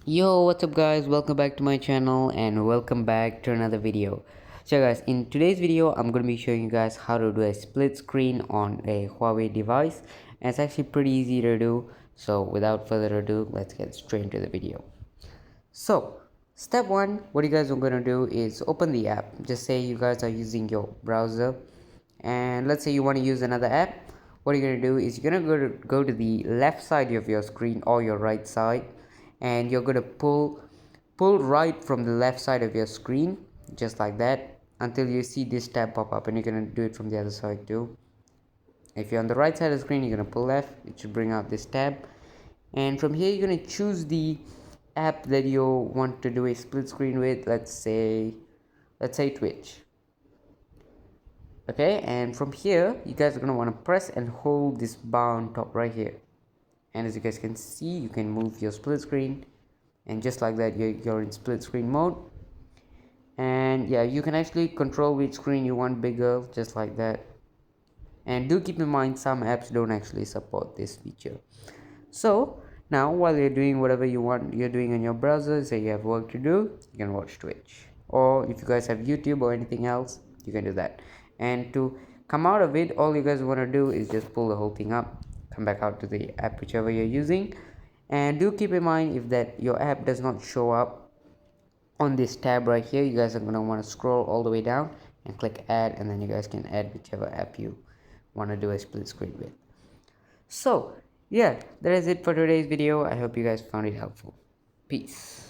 Yo, what's up guys, welcome back to my channel and welcome back to another video. So guys, in today's video I'm going to be showing you guys how to do a split screen on a Huawei device, and it's actually pretty easy to do. So without further ado, let's get straight into the video. So step one, what you guys are going to do is open the app. Just say you guys are using your browser and let's say you want to use another app. What you're going to do is you're going to go to the left side of your screen or your right side, and you're going to pull right from the left side of your screen just like that until you see this tab pop up, and you're going to do it from the other side too. If you're on the right side of the screen, you're going to pull left, it should bring out this tab, and from here you're going to choose the app that you want to do a split screen with. Let's say Twitch. Okay, and from here you guys are going to want to press and hold this bar on top right here, and as you guys can see, you can move your split screen, and just like that you're in split screen mode. And yeah, you can actually control which screen you want bigger, just like that. And do keep in mind, some apps don't actually support this feature. So now while you're doing whatever you're doing on your browser, say you have work to do, you can watch Twitch, or if you guys have YouTube or anything else, you can do that. And to come out of it, all you guys want to do is just pull the whole thing up, come back out to the app whichever you're using, and do keep in mind, if that your app does not show up on this tab right here, you guys are going to want to scroll all the way down and click add, and then you guys can add whichever app you want to do a split screen with. So yeah, that is it for today's video. I hope you guys found it helpful. Peace.